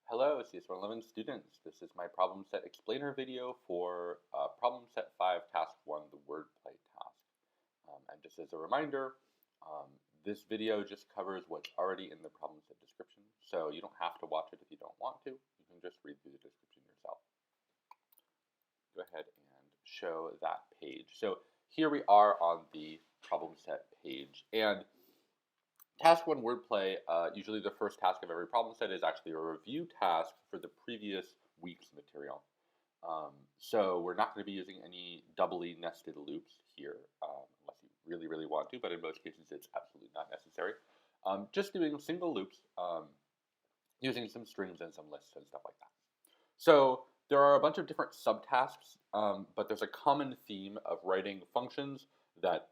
Hello, CS111 students. This is my problem set explainer video for problem set 5, task 1, the wordplay task. And just as a reminder, um, this video just covers what's already in the problem set description, so you don't have to watch it if you don't want to. You can just read through the description yourself. Go ahead and show that page. So here we are on the problem set page, and task 1 wordplay, usually the first task of every problem set is actually a review task for the previous week's material. So we're not going to be using any doubly nested loops here, unless you really, really want to, but in most cases it's absolutely not necessary. Just doing single loops, using some strings and some lists and stuff like that. So there are a bunch of different subtasks, but there's a common theme of writing functions that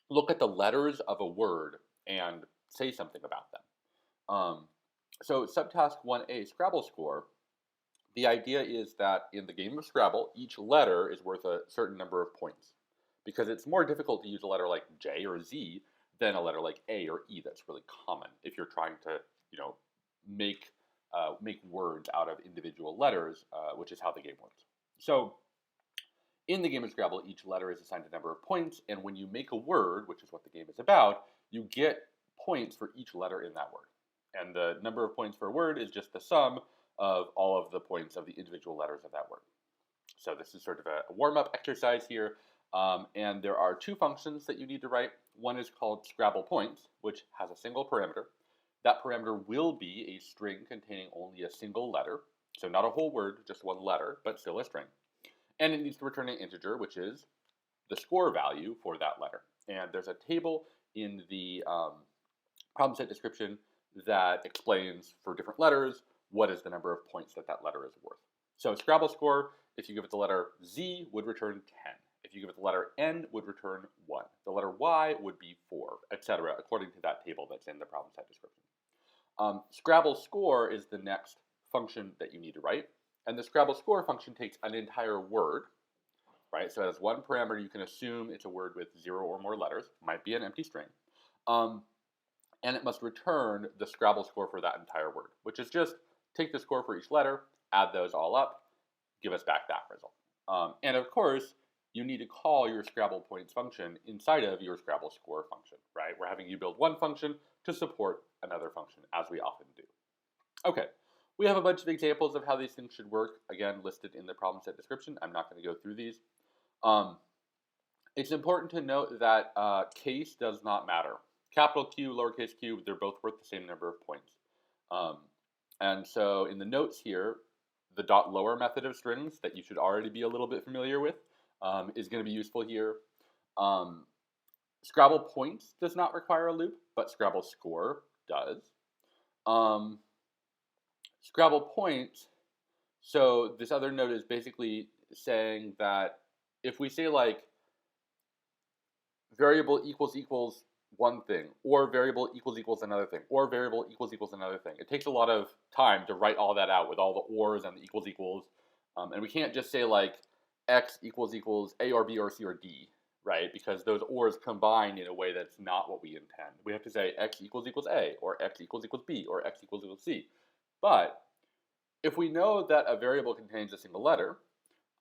look at the letters of a word and say something about them. So subtask 1A, Scrabble score, the idea is that in the game of Scrabble, each letter is worth a certain number of points, because it's more difficult to use a letter like J or Z than a letter like A or E that's really common if you're trying to, make words out of individual letters, which is how the game works. So in the game of Scrabble, each letter is assigned a number of points, and when you make a word, which is what the game is about, you get points for each letter in that word. And the number of points for a word is just the sum of all of the points of the individual letters of that word. So this is sort of a warm-up exercise here, and there are two functions that you need to write. One is called Scrabble points, which has a single parameter. That parameter will be a string containing only a single letter, so not a whole word, just one letter, but still a string. And it needs to return an integer, which is the score value for that letter. And there's a table in the problem set description that explains for different letters what is the number of points that that letter is worth. So Scrabble score, if you give it the letter Z, would return 10. If you give it the letter N, would return 1. The letter Y would be 4, etc., according to that table that's in the problem set description. Scrabble score is the next function that you need to write. And the Scrabble score function takes an entire word, right? So as one parameter, you can assume it's a word with 0 or more letters, might be an empty string. And it must return the Scrabble score for that entire word, which is just take the score for each letter, add those all up, give us back that result. And of course, you need to call your Scrabble points function inside of your Scrabble score function, right? We're having you build one function to support another function, as we often do. Okay, we have a bunch of examples of how these things should work, again, listed in the problem set description. I'm not going to go through these. It's important to note that case does not matter. Capital Q, lowercase q, they're both worth the same number of points. And so in the notes here, the .lower method of strings that you should already be a little bit familiar with is going to be useful here. Scrabble points does not require a loop, but Scrabble score does. Scrabble points, so this other note is basically saying that if we say like variable equals one thing, or variable equals another thing, or variable equals another thing, it takes a lot of time to write all that out with all the ors and the equals, and we can't just say like x equals A or B or C or D, right? Because those ors combine in a way that's not what we intend. We have to say x equals A, or x equals B, or x equals C. But if we know that a variable contains a single letter,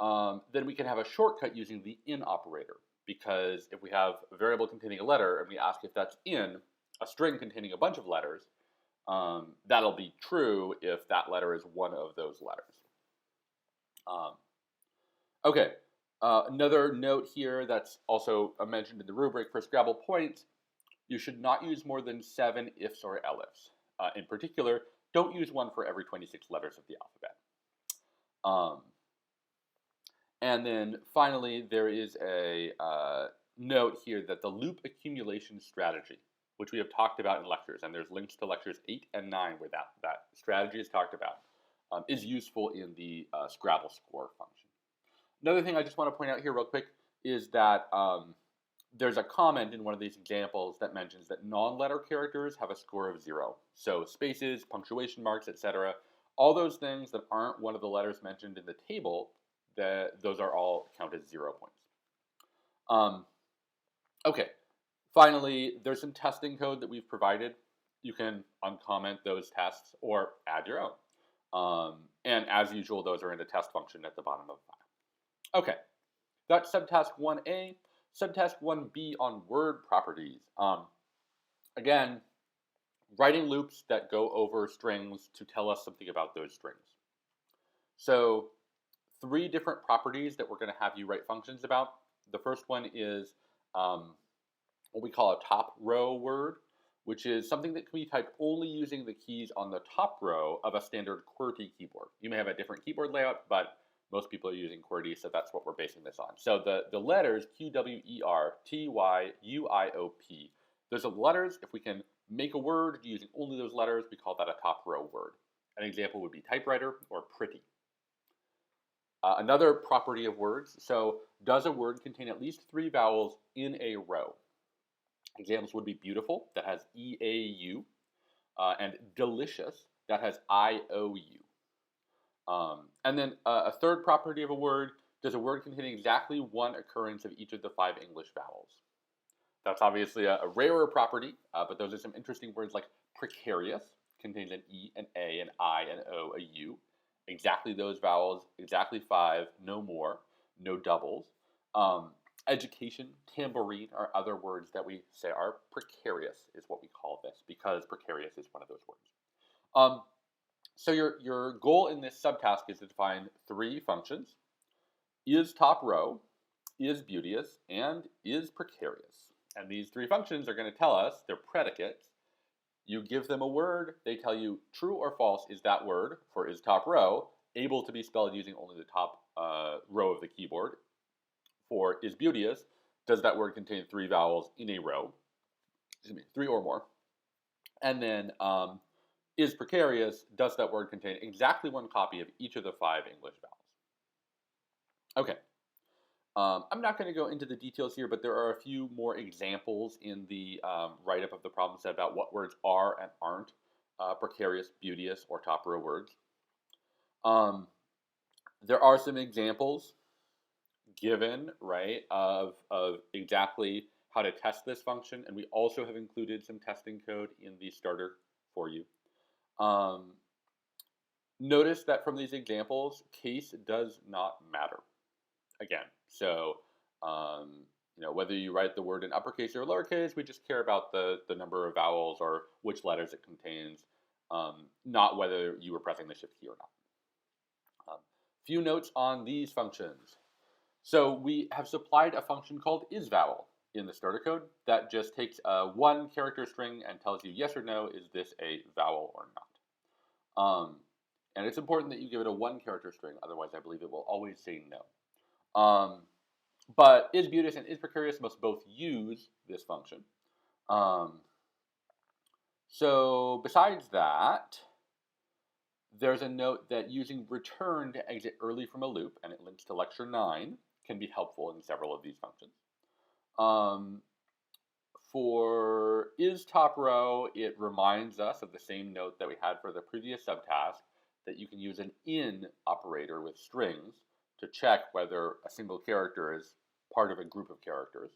then we can have a shortcut using the in operator. Because if we have a variable containing a letter and we ask if that's in a string containing a bunch of letters, that'll be true if that letter is one of those letters. Okay, another note here that's also mentioned in the rubric for Scrabble points, you should not use more than 7 ifs or elifs. In particular, don't use one for every 26 letters of the alphabet. And then finally, there is a note here that the loop accumulation strategy, which we have talked about in lectures, and there's links to lectures 8 and 9 where that strategy is talked about, is useful in the Scrabble score function. Another thing I just want to point out here real quick is that there's a comment in one of these examples that mentions that non-letter characters have a score of 0. So spaces, punctuation marks, etc. All those things that aren't one of the letters mentioned in the table, those are all counted 0 points. Okay, finally, there's some testing code that we've provided. You can uncomment those tests or add your own. And as usual, those are in the test function at the bottom of the file. Okay, that's subtask 1A. Subtask 1B on word properties. Again, writing loops that go over strings to tell us something about those strings. So 3 different properties that we're going to have you write functions about. The first one is what we call a top row word, which is something that can be typed only using the keys on the top row of a standard QWERTY keyboard. You may have a different keyboard layout, but most people are using QWERTY, so that's what we're basing this on. So the letters Q, W, E, R, T, Y, U, I, O, P, those are letters. If we can make a word using only those letters, we call that a top row word. An example would be typewriter or pretty. Another property of words, so does a word contain at least 3 vowels in a row? Examples would be beautiful, that has E-A-U, and delicious, that has I-O-U. And then a third property of a word, does a word contain exactly 1 occurrence of each of the 5 English vowels? That's obviously a rarer property, but those are some interesting words like precarious, contains an E, an A, an I, an O, a U. Exactly those vowels, exactly 5, no more, no doubles. Education, tambourine are other words that we say are precarious, is what we call this, because precarious is one of those words. So your goal in this subtask is to define 3 functions: is top row, is beauteous, and is precarious. And these 3 functions are going to tell us, they're predicates. You give them a word, they tell you true or false is that word, for is top row, able to be spelled using only the top row of the keyboard. For is beauteous, does that word contain 3 vowels in a row? Excuse me, 3 or more. And then is precarious, does that word contain exactly 1 copy of each of the 5 English vowels? Okay. I'm not going to go into the details here, but there are a few more examples in the write-up of the problem set about what words are and aren't precarious, beauteous, or top row words. There are some examples given, right, of exactly how to test this function, and we also have included some testing code in the starter for you. Notice that from these examples, case does not matter. Again, so whether you write the word in uppercase or lowercase, we just care about the number of vowels or which letters it contains, not whether you were pressing the shift key or not. Few notes on these functions. So we have supplied a function called isVowel in the starter code that just takes a 1 character string and tells you yes or no, is this a vowel or not. And it's important that you give it a 1 character string, otherwise I believe it will always say no. But is beauteous and is precarious must both use this function. So besides that, there's a note that using return to exit early from a loop, and it links to lecture 9, can be helpful in several of these functions. For is top row, it reminds us of the same note that we had for the previous subtask, that you can use an in operator with strings to check whether a single character is part of a group of characters.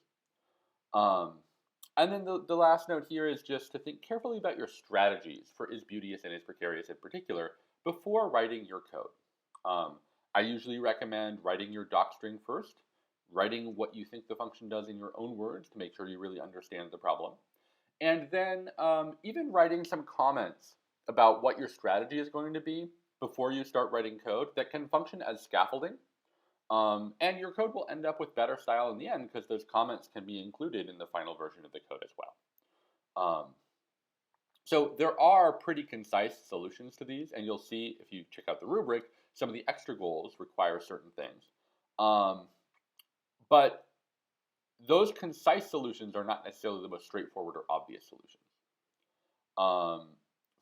And then the last note here is just to think carefully about your strategies for is beauteous and is precarious in particular before writing your code. I usually recommend writing your docstring first, writing what you think the function does in your own words to make sure you really understand the problem, and then even writing some comments about what your strategy is going to be before you start writing code that can function as scaffolding. And your code will end up with better style in the end because those comments can be included in the final version of the code as well. So there are pretty concise solutions to these, and you'll see if you check out the rubric, some of the extra goals require certain things. But those concise solutions are not necessarily the most straightforward or obvious solutions.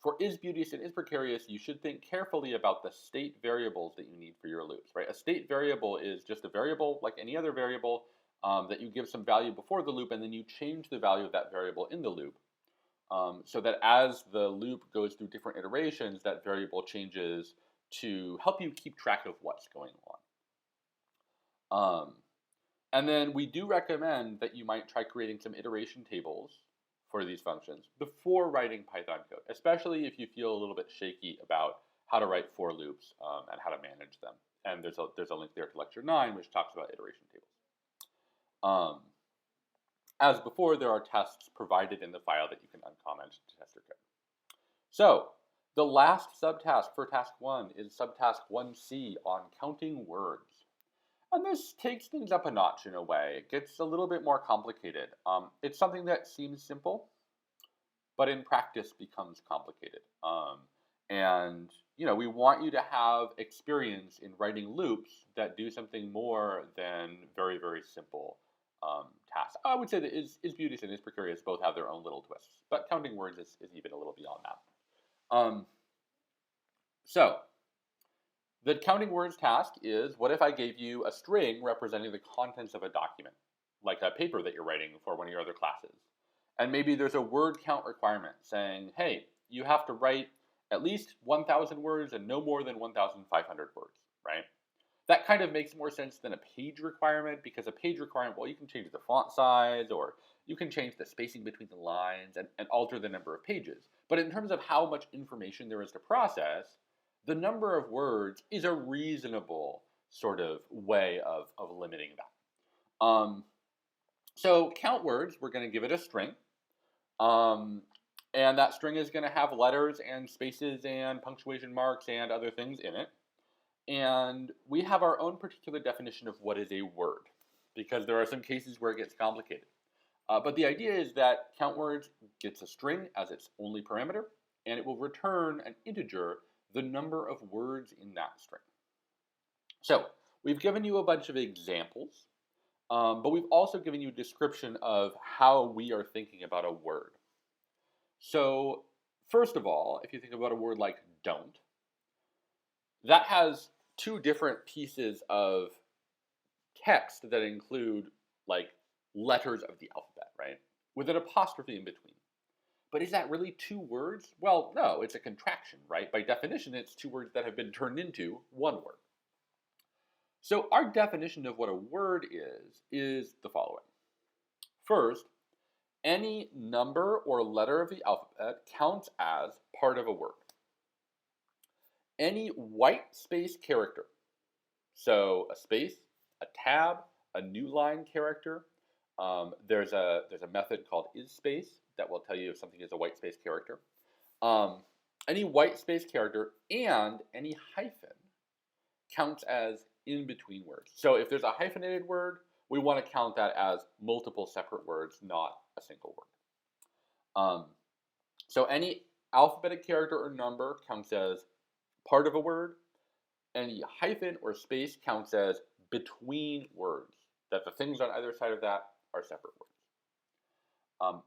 For is beauteous and is precarious, you should think carefully about the state variables that you need for your loops, right? A state variable is just a variable like any other variable that you give some value before the loop, and then you change the value of that variable in the loop so that as the loop goes through different iterations, that variable changes to help you keep track of what's going on. And then we do recommend that you might try creating some iteration tables for these functions before writing Python code, especially if you feel a little bit shaky about how to write for loops and how to manage them. And there's a link there to lecture 9, which talks about iteration tables. As before, there are tests provided in the file that you can uncomment to test your code. So the last subtask for task 1 is subtask 1C on counting words. And this takes things up a notch in a way. It gets a little bit more complicated. It's something that seems simple, but in practice becomes complicated. And we want you to have experience in writing loops that do something more than very, very simple tasks. I would say that Isbutis and Isprecarious both have their own little twists, but counting words is even a little beyond that. So the counting words task is, what if I gave you a string representing the contents of a document, like a paper that you're writing for one of your other classes? And maybe there's a word count requirement saying, hey, you have to write at least 1,000 words and no more than 1,500 words, right? That kind of makes more sense than a page requirement, because a page requirement, well, you can change the font size, or you can change the spacing between the lines and alter the number of pages. But in terms of how much information there is to process, the number of words is a reasonable sort of way of limiting that. So count words, we're going to give it a string. And that string is going to have letters and spaces and punctuation marks and other things in it. And we have our own particular definition of what is a word, because there are some cases where it gets complicated. But the idea is that count words gets a string as its only parameter, and it will return an integer, the number of words in that string. So we've given you a bunch of examples, but we've also given you a description of how we are thinking about a word. So first of all, if you think about a word like don't, that has two different pieces of text that include like letters of the alphabet, right? With an apostrophe in between. But is that really two words? Well, no, it's a contraction, right? By definition, it's two words that have been turned into one word. So our definition of what a word is the following. First, any number or letter of the alphabet counts as part of a word. Any white space character, so a space, a tab, a new line character, there's a method called isSpace that will tell you if something is a white space character. Any white space character and any hyphen counts as in between words. So if there's a hyphenated word, we want to count that as multiple separate words, not a single word. So any alphabetic character or number counts as part of a word. Any hyphen or space counts as between words, that the things on either side of that are separate words.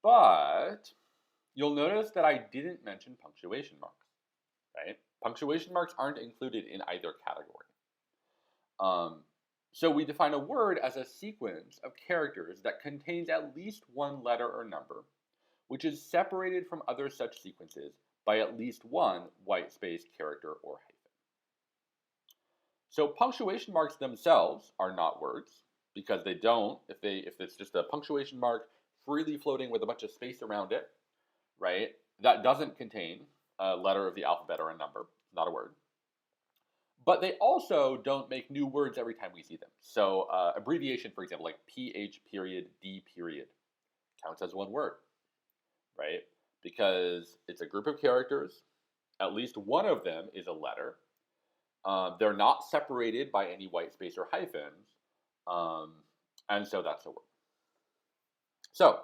But you'll notice that I didn't mention punctuation marks, right? Punctuation marks aren't included in either category. So we define a word as a sequence of characters that contains at least one letter or number, which is separated from other such sequences by at least one white space character or hyphen. So punctuation marks themselves are not words, because they don't, if it's just a punctuation mark freely floating with a bunch of space around it, right, that doesn't contain a letter of the alphabet or a number, not a word. But they also don't make new words every time we see them. So abbreviation, for example, like PH period, D period, counts as one word, right? Because it's a group of characters, at least one of them is a letter. They're not separated by any white space or hyphens, and so that's a word. So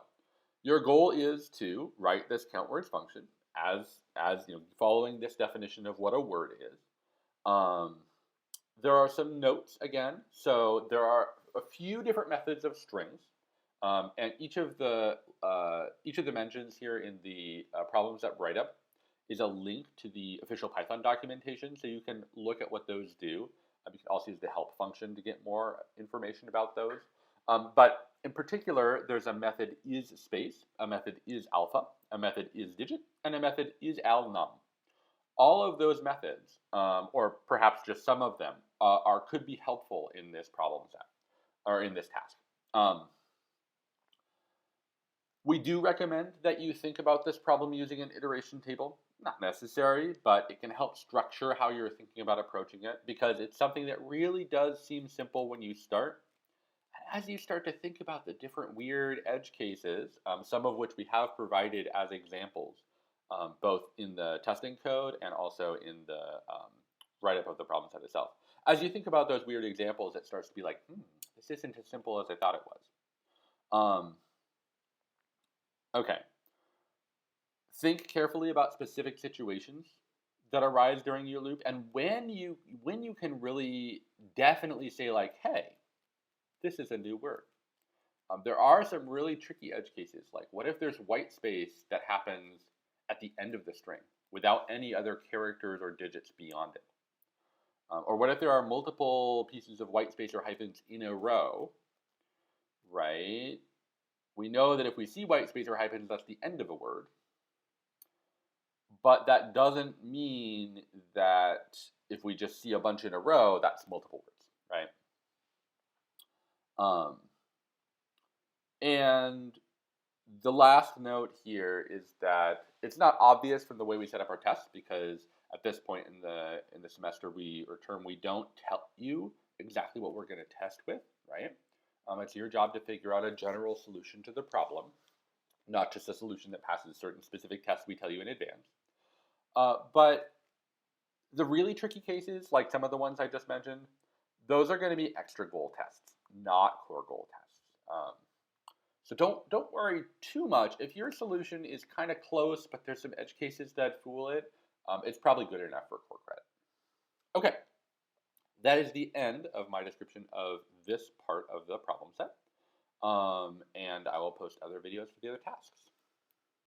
your goal is to write this count words function as following this definition of what a word is. There are some notes again. So there are a few different methods of strings, and each of the mentions here in the problem set write-up is a link to the official Python documentation, so you can look at what those do. You can also use the help function to get more information about those. But in particular, there's a method isSpace, a method isAlpha, a method isDigit, and a method isAlNum. All of those methods, or perhaps just some of them, could be helpful in this problem set, or in this task. We do recommend that you think about this problem using an iteration table. Not necessary, but it can help structure how you're thinking about approaching it because it's something that really does seem simple when you start. As you start to think about the different weird edge cases, some of which we have provided as examples, both in the testing code and also in the write-up of the problem set itself. As you think about those weird examples, it starts to be like, this isn't as simple as I thought it was. Okay. Think carefully about specific situations that arise during your loop, and when you can really definitely say like, hey, this is a new word. There are some really tricky edge cases. Like, what if there's white space that happens at the end of the string without any other characters or digits beyond it? Or what if there are multiple pieces of white space or hyphens in a row, right? We know that if we see white space or hyphens, that's the end of a word. But that doesn't mean that if we just see a bunch in a row, that's multiple words, right? And the last note here is that it's not obvious from the way we set up our tests because at this point in the semester or term we don't tell you exactly what we're going to test with, right? It's your job to figure out a general solution to the problem, not just a solution that passes certain specific tests we tell you in advance. But the really tricky cases, like some of the ones I just mentioned, those are going to be extra goal tests, not core goal tests. So don't worry too much. If your solution is kind of close, but there's some edge cases that fool it, it's probably good enough for core credit. Okay, that is the end of my description of this part of the problem set. And I will post other videos for the other tasks.